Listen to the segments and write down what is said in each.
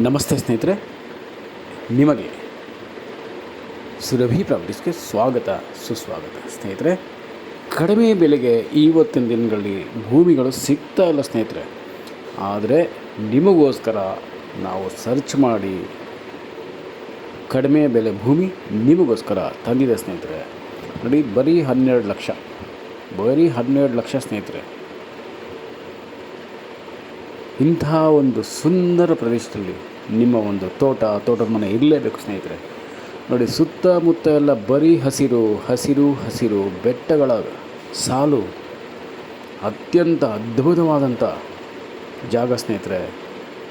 ನಮಸ್ತೆ ಸ್ನೇಹಿತರೆ, ನಿಮಗೆ ಸುರಭಿ ಪ್ರಾಪರ್ಟೀಸ್ಗೆ ಸ್ವಾಗತ ಸುಸ್ವಾಗತ. ಸ್ನೇಹಿತರೆ, ಕಡಿಮೆ ಬೆಲೆಗೆ ಇವತ್ತಿನ ದಿನಗಳಲ್ಲಿ ಭೂಮಿಗಳು ಸಿಗ್ತಾ ಇಲ್ಲ ಸ್ನೇಹಿತರೆ. ಆದರೆ ನಿಮಗೋಸ್ಕರ ನಾವು ಸರ್ಚ್ ಮಾಡಿ ಕಡಿಮೆ ಬೆಲೆ ಭೂಮಿ ನಿಮಗೋಸ್ಕರ ತಂದಿದೆ ಸ್ನೇಹಿತರೆ. ನೋಡಿ, ಬರೀ 12 ಲಕ್ಷ ಸ್ನೇಹಿತರೆ. ಇಂತಹ ಒಂದು ಸುಂದರ ಪ್ರದೇಶದಲ್ಲಿ ನಿಮ್ಮ ಒಂದು ತೋಟದ ಮನೆ ಇರಲೇಬೇಕು ಸ್ನೇಹಿತರೆ. ನೋಡಿ, ಸುತ್ತಮುತ್ತ ಎಲ್ಲ ಬರೀ ಹಸಿರು ಹಸಿರು ಹಸಿರು ಬೆಟ್ಟಗಳ ಸಾಲು. ಅತ್ಯಂತ ಅದ್ಭುತವಾದಂಥ ಜಾಗ ಸ್ನೇಹಿತರೆ.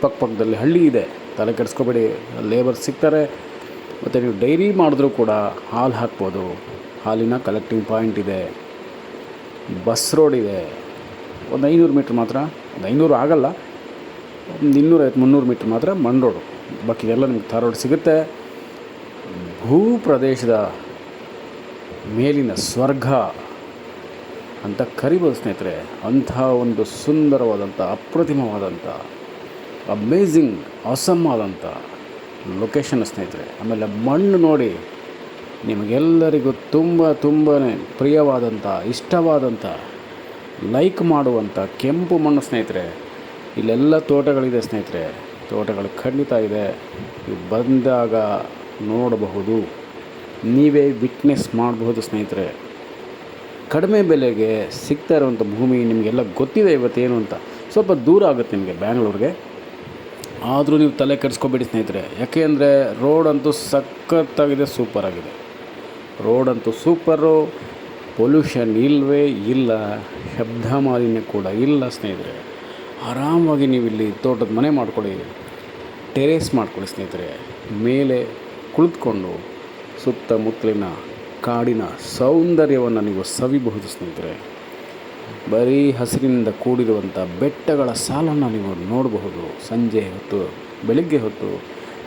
ಪಕ್ಕದಲ್ಲಿ ಹಳ್ಳಿ ಇದೆ, ತಲೆ ಕೆಡಿಸ್ಕೋಬೇಡಿ. ಲೇಬರ್ ಸಿಗ್ತಾರೆ. ಮತ್ತು ನೀವು ಡೈರಿ ಮಾಡಿದ್ರೂ ಕೂಡ ಹಾಲು ಹಾಕ್ಬೋದು. ಹಾಲಿನ ಕಲೆಕ್ಟಿಂಗ್ ಪಾಯಿಂಟ್ ಇದೆ, ಬಸ್ ರೋಡ್ ಇದೆ. ಒಂದು 500 ಮೀಟ್ರ್ ಮಾತ್ರ, ಒಂದು 500 ಆಗಲ್ಲ, ಒಂದು 250-300 ಮೀಟ್ರ್ ಮಾತ್ರ ಮಣ್ ರೋಡು. ಬಾಕಿದೆಲ್ಲ ನಿಮ್ಗೆ ತಾರ್ ರೋಡ್ ಸಿಗುತ್ತೆ. ಭೂ ಪ್ರದೇಶದ ಮೇಲಿನ ಸ್ವರ್ಗ ಅಂತ ಕರಿಬೋದು ಸ್ನೇಹಿತರೆ. ಅಂಥ ಒಂದು ಸುಂದರವಾದಂಥ, ಅಪ್ರತಿಮವಾದಂಥ, ಅಮೇಝಿಂಗ್, ಆಸಮ್ ಆದಂಥ ಲೊಕೇಶನ್ ಸ್ನೇಹಿತರೆ. ಆಮೇಲೆ ಮಣ್ಣು ನೋಡಿ, ನಿಮಗೆಲ್ಲರಿಗೂ ತುಂಬಾ ಪ್ರಿಯವಾದಂಥ, ಇಷ್ಟವಾದಂಥ, ಲೈಕ್ ಮಾಡುವಂಥ ಕೆಂಪು ಮಣ್ಣು ಸ್ನೇಹಿತರೆ. ಇಲ್ಲೆಲ್ಲ ತೋಟಗಳಿದೆ ಸ್ನೇಹಿತರೆ. ತೋಟಗಳು ಖಂಡಿತ ಇದೆ. ನೀವು ಬಂದಾಗ ನೋಡಬಹುದು, ನೀವೇ ವಿಟ್ನೆಸ್ ಮಾಡಬಹುದು ಸ್ನೇಹಿತರೆ. ಕಡಿಮೆ ಬೆಲೆಗೆ ಸಿಗ್ತಾ ಇರುವಂಥ ಭೂಮಿ ನಿಮಗೆಲ್ಲ ಗೊತ್ತಿದೆ. ಇವತ್ತೇನು ಅಂತ ಸ್ವಲ್ಪ ದೂರ ಆಗುತ್ತೆ ನಿಮಗೆ ಬ್ಯಾಂಗ್ಳೂರಿಗೆ. ಆದರೂ ನೀವು ತಲೆ ಕೆಡಿಸ್ಕೋಬೇಡಿ ಸ್ನೇಹಿತರೆ. ಯಾಕೆ ಅಂದರೆ ರೋಡಂತೂ ಸಖತ್ತಾಗಿದೆ, ಸೂಪರಾಗಿದೆ. ರೋಡಂತೂ ಸೂಪರು. ಪೊಲ್ಯೂಷನ್ ಇಲ್ಲವೇ ಇಲ್ಲ, ಶಬ್ದ ಮಾಲಿನ್ಯ ಕೂಡ ಇಲ್ಲ ಸ್ನೇಹಿತರೆ. ಆರಾಮಾಗಿ ನೀವು ಇಲ್ಲಿ ತೋಟದ ಮನೆ ಮಾಡ್ಕೊಳ್ಳಿ, ಟೆರೇಸ್ ಮಾಡ್ಕೊಳ್ಳಿ ಸ್ನೇಹಿತರೆ. ಮೇಲೆ ಕುಳಿತುಕೊಂಡು ಸುತ್ತಮುತ್ತಲಿನ ಕಾಡಿನ ಸೌಂದರ್ಯವನ್ನು ನೀವು ಸವಿಬಹುದು ಸ್ನೇಹಿತರೆ. ಬರೀ ಹಸಿರಿನಿಂದ ಕೂಡಿರುವಂಥ ಬೆಟ್ಟಗಳ ಸಾಲನ್ನು ನೀವು ನೋಡಬಹುದು. ಸಂಜೆ ಹೊತ್ತು, ಬೆಳಗ್ಗೆ ಹೊತ್ತು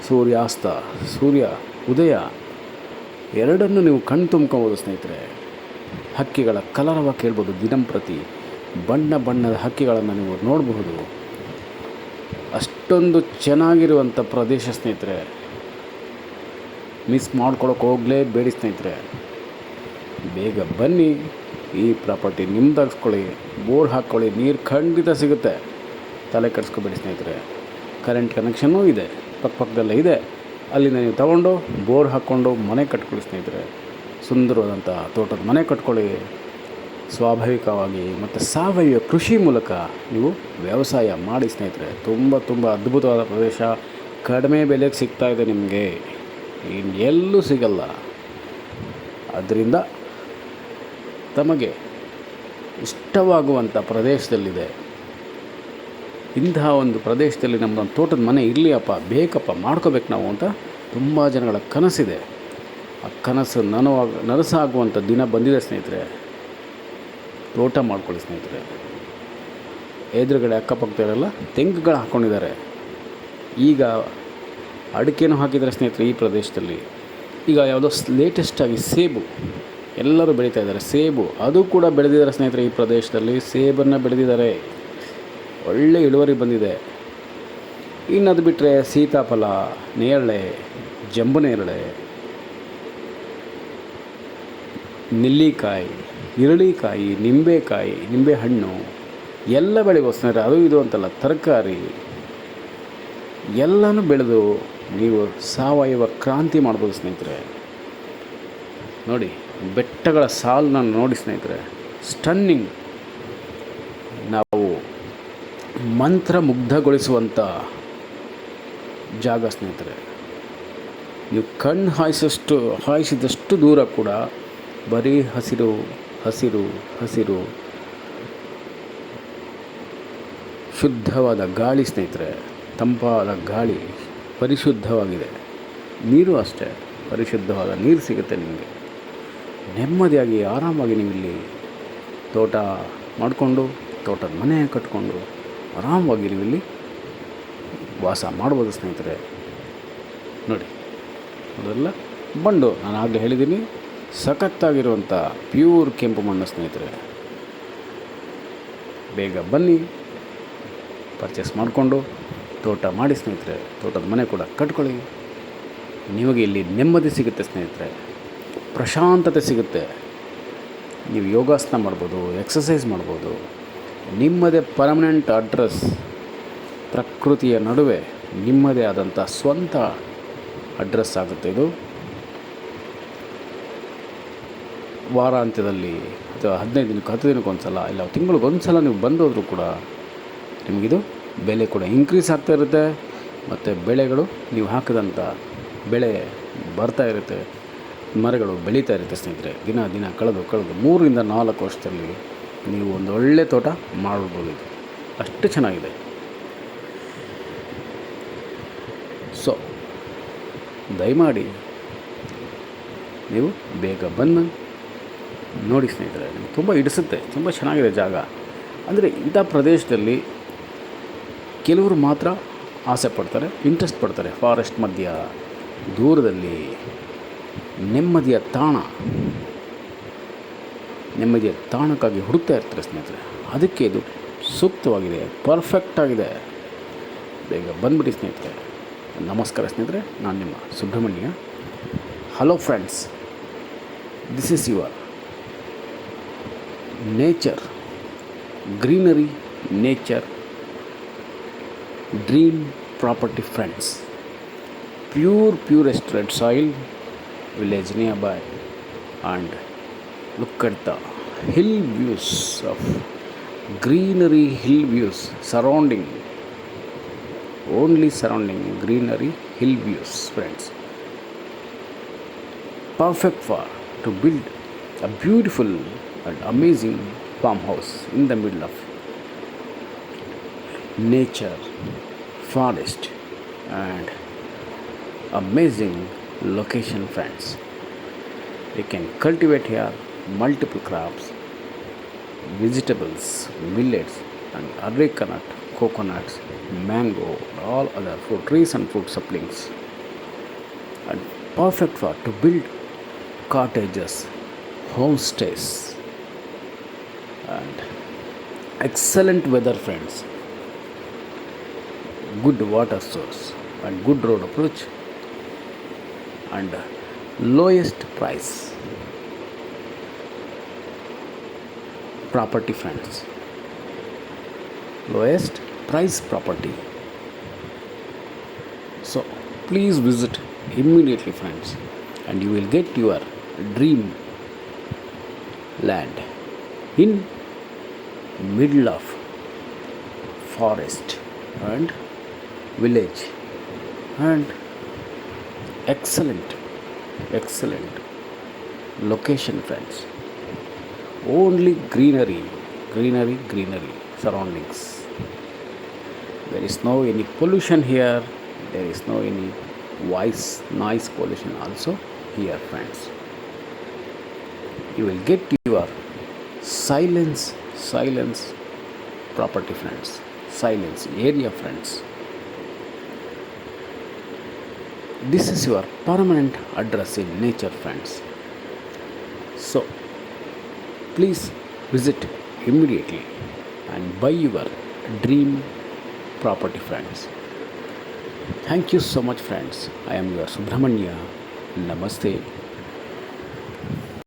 ಸೂರ್ಯಾಸ್ತ, ಸೂರ್ಯ ಉದಯ ಎರಡನ್ನೂ ನೀವು ಕಣ್ಣು ತುಂಬ್ಕೊಬೋದು ಸ್ನೇಹಿತರೆ. ಹಕ್ಕಿಗಳ ಕಲರವ ಕೇಳ್ಬೋದು. ದಿನಂಪ್ರತಿ ಬಣ್ಣ ಬಣ್ಣದ ಹಕ್ಕಿಗಳನ್ನು ನೀವು ನೋಡಬಹುದು. ಅಷ್ಟೊಂದು ಚೆನ್ನಾಗಿರುವಂಥ ಪ್ರದೇಶ ಸ್ನೇಹಿತರೆ. ಮಿಸ್ ಮಾಡ್ಕೊಳಕ್ಕೆ ಹೋಗಲೇಬೇಡಿ ಸ್ನೇಹಿತರೆ. ಬೇಗ ಬನ್ನಿ, ಈ ಪ್ರಾಪರ್ಟಿ ನಿಮ್ದಾಗಿಸ್ಕೊಳ್ಳಿ, ಬೋರ್ ಹಾಕ್ಕೊಳ್ಳಿ. ನೀರು ಖಂಡಿತ ಸಿಗುತ್ತೆ, ತಲೆ ಕೆಡಿಸ್ಕೋಬೇಡಿ ಸ್ನೇಹಿತರೆ. ಕರೆಂಟ್ ಕನೆಕ್ಷನ್ನೂ ಇದೆ, ಪಕ್ಕದಲ್ಲೇ ಇದೆ. ಅಲ್ಲಿಂದ ನೀವು ತಗೊಂಡು ಬೋರ್ ಹಾಕ್ಕೊಂಡು ಮನೆ ಕಟ್ಕೊಳ್ಳಿ ಸ್ನೇಹಿತರೆ. ಸುಂದರವಾದಂಥ ತೋಟದ ಮನೆ ಕಟ್ಕೊಳ್ಳಿ. ಸ್ವಾಭಾವಿಕವಾಗಿ ಮತ್ತು ಸಾವಯವ ಕೃಷಿ ಮೂಲಕ ನೀವು ವ್ಯವಸಾಯ ಮಾಡಿ ಸ್ನೇಹಿತರೆ. ತುಂಬ ಅದ್ಭುತವಾದ ಪ್ರದೇಶ. ಕಡಿಮೆ ಬೆಲೆಗೆ ಸಿಗ್ತಾಯಿದೆ ನಿಮಗೆ, ಎಲ್ಲೂ ಸಿಗಲ್ಲ. ಅದರಿಂದ ತಮಗೆ ಇಷ್ಟವಾಗುವಂಥ ಪ್ರದೇಶದಲ್ಲಿದೆ. ಇಂತಹ ಒಂದು ಪ್ರದೇಶದಲ್ಲಿ ನಮ್ಮದೊಂದು ತೋಟದ ಮನೆ ಇರಲಿ ಅಪ್ಪ, ಬೇಕಪ್ಪ, ಮಾಡ್ಕೋಬೇಕು ನಾವು ಅಂತ ತುಂಬ ಜನಗಳ ಕನಸಿದೆ. ಆ ಕನಸು ನನಸಾಗುವಂಥ ದಿನ ಬಂದಿದೆ ಸ್ನೇಹಿತರೆ. ತೋಟ ಮಾಡ್ಕೊಳ್ಳಿ ಸ್ನೇಹಿತರೆ. ಎದುರುಗಡೆ ಅಕ್ಕಪಕ್ಕದಲ್ಲೆಲ್ಲ ತೆಂಗುಗಳು ಹಾಕ್ಕೊಂಡಿದ್ದಾರೆ. ಈಗ ಅಡಿಕೆನೂ ಹಾಕಿದ್ದಾರೆ ಸ್ನೇಹಿತರೆ ಈ ಪ್ರದೇಶದಲ್ಲಿ. ಈಗ ಯಾವುದೋ ಲೇಟೆಸ್ಟಾಗಿ ಸೇಬು ಎಲ್ಲರೂ ಬೆಳೀತಾ ಇದ್ದಾರೆ. ಸೇಬು ಅದು ಕೂಡ ಬೆಳೆದಿದ್ದಾರೆ ಸ್ನೇಹಿತರೆ. ಈ ಪ್ರದೇಶದಲ್ಲಿ ಸೇಬನ್ನು ಬೆಳೆದಿದ್ದಾರೆ, ಒಳ್ಳೆ ಇಳುವರಿ ಬಂದಿದೆ. ಇನ್ನು ಅದು ಬಿಟ್ಟರೆ ಸೀತಾಫಲ, ನೇರಳೆ, ಜಂಬು ನೇರಳೆ, ನೆಲ್ಲಿಕಾಯಿ, ಇರಳಿಕಾಯಿ, ನಿಂಬೆಕಾಯಿ, ನಿಂಬೆಹಣ್ಣು ಎಲ್ಲ ಬೆಳಿಬೋದು ಸ್ನೇಹಿತರೆ. ಅದು ಇದು ಅಂತಲ್ಲ, ತರಕಾರಿ ಎಲ್ಲನೂ ಬೆಳೆದು ನೀವು ಸಾವಯವ ಕ್ರಾಂತಿ ಮಾಡ್ಬೋದು ಸ್ನೇಹಿತರೆ. ನೋಡಿ, ಬೆಟ್ಟಗಳ ಸಾಲನ್ನ ನೋಡಿ ಸ್ನೇಹಿತರೆ, ಸ್ಟನ್ನಿಂಗ್. ನಾವು ಮಂತ್ರಮುಗ್ಧಗೊಳಿಸುವಂಥ ಜಾಗ ಸ್ನೇಹಿತರೆ. ನೀವು ಕಣ್ಣು ಹಾಯಿಸಿದಷ್ಟು ದೂರ ಕೂಡ ಬರೀ ಹಸಿರು ಹಸಿರು ಹಸಿರು. ಶುದ್ಧವಾದ ಗಾಳಿ ಸ್ನೇಹಿತರೆ, ತಂಪಾದ ಗಾಳಿ, ಪರಿಶುದ್ಧವಾಗಿದೆ. ನೀರು ಅಷ್ಟೇ, ಪರಿಶುದ್ಧವಾದ ನೀರು ಸಿಗುತ್ತೆ ನಿಮಗೆ. ನೆಮ್ಮದಿಯಾಗಿ ಆರಾಮಾಗಿ ನೀವು ಇಲ್ಲಿ ತೋಟ ಮಾಡಿಕೊಂಡು, ತೋಟದ ಮನೆ ಕಟ್ಕೊಂಡು ಆರಾಮವಾಗಿ ನೀವು ಇಲ್ಲಿ ವಾಸ ಮಾಡ್ಬೋದು ಸ್ನೇಹಿತರೆ. ನೋಡಿ, ಅದೆಲ್ಲ ಬಂಡು, ನಾನು ಆಗಲೇ ಹೇಳಿದ್ದೀನಿ, ಸಖತ್ತಾಗಿರುವಂಥ ಪ್ಯೂರ್ ಕೆಂಪು ಮಣ್ಣು ಸ್ನೇಹಿತರೆ. ಬೇಗ ಬನ್ನಿ, ಪರ್ಚೇಸ್ ಮಾಡಿಕೊಂಡು ತೋಟ ಮಾಡಿ ಸ್ನೇಹಿತರೆ, ತೋಟದ ಮನೆ ಕೂಡ ಕಟ್ಕೊಳ್ಳಿ. ನಿಮಗೆ ಇಲ್ಲಿ ನೆಮ್ಮದಿ ಸಿಗುತ್ತೆ ಸ್ನೇಹಿತರೆ, ಪ್ರಶಾಂತತೆ ಸಿಗುತ್ತೆ. ನೀವು ಯೋಗಾಸನ ಮಾಡ್ಬೋದು, ಎಕ್ಸಸೈಸ್ ಮಾಡ್ಬೋದು. ನಿಮ್ಮದೇ ಪರ್ಮನೆಂಟ್ ಅಡ್ರೆಸ್, ಪ್ರಕೃತಿಯ ನಡುವೆ ನಿಮ್ಮದೇ ಆದಂಥ ಸ್ವಂತ ಅಡ್ರೆಸ್ ಆಗುತ್ತೆ ಇದು. ವಾರಾಂತ್ಯದಲ್ಲಿ ಅಥವಾ 15 ದಿನಕ್ಕೆ 10 ದಿನಕ್ಕೊಂದು ಸಲ, ಇಲ್ಲ ತಿಂಗಳಿಗೊಂದು ಸಲ ನೀವು ಬಂದೋದ್ರೂ ಕೂಡ ನಿಮಗಿದು ಬೆಲೆ ಕೂಡ ಇಂಕ್ರೀಸ್ ಆಗ್ತಾ ಇರುತ್ತೆ. ಮತ್ತು ಬೆಳೆಗಳು, ನೀವು ಹಾಕಿದಂಥ ಬೆಳೆ ಬರ್ತಾ ಇರುತ್ತೆ, ಮರಗಳು ಬೆಳೀತಾ ಇರುತ್ತೆ ಸ್ನೇಹಿತರೆ. ದಿನ ದಿನ ಕಳೆದು 3 ರಿಂದ 4 ವರ್ಷದಲ್ಲಿ ನೀವು ಒಂದು ಒಳ್ಳೆ ತೋಟ ಮಾಡ್ಬೋದು. ಇದು ಅಷ್ಟು ಚೆನ್ನಾಗಿದೆ. ಸೊ ದಯಮಾಡಿ ನೀವು ಬೇಗ ಬಂದು ನೋಡಿ ಸ್ನೇಹಿತರೆ, ನಿಮ್ಗೆ ತುಂಬ ಹಿಡಿಸುತ್ತೆ. ತುಂಬ ಚೆನ್ನಾಗಿದೆ ಜಾಗ. ಅಂದರೆ ಇಂಥ ಪ್ರದೇಶದಲ್ಲಿ ಕೆಲವರು ಮಾತ್ರ ಆಸೆ ಪಡ್ತಾರೆ, ಇಂಟ್ರೆಸ್ಟ್ ಪಡ್ತಾರೆ. ಫಾರೆಸ್ಟ್ ಮಧ್ಯ ದೂರದಲ್ಲಿ ನೆಮ್ಮದಿಯ ತಾಣಕ್ಕಾಗಿ ಹುಡುಕ್ತಾ ಇರ್ತಾರೆ ಸ್ನೇಹಿತರೆ. ಅದಕ್ಕೆ ಇದು ಸೂಕ್ತವಾಗಿದೆ, ಪರ್ಫೆಕ್ಟ್ ಆಗಿದೆ. ಬೇಗ ಬಂದುಬಿಡಿ ಸ್ನೇಹಿತರೆ. ನಮಸ್ಕಾರ ಸ್ನೇಹಿತರೆ, ನಾನು ನಿಮ್ಮ Subrahmanya. Hello friends, this is your nature, greenery nature dream property friends. purest red soil village nearby, and look at the hill views of greenery, hill views surrounding greenery, hill views friends. Perfect for to build a beautiful and amazing farmhouse in the middle of nature, forest, and amazing location friends. We can cultivate here multiple crops, vegetables, millets, and areca nut, coconuts, mango, all other fruit trees and fruit saplings. And perfect for to build cottages, homestays, and excellent weather friends, good water source, and good road approach, and lowest price property friends. Lowest price property. So please visit immediately friends, and you will get your dream land in middle of forest and village, and excellent location friends. Only greenery surroundings. There is no any pollution here. There is no any noise pollution also here friends. You will get your silence property friends, silence area friends. This is your permanent address in nature friends. So please visit immediately and buy your dream property friends. Thank you so much friends. I am your Subramanya. Namaste.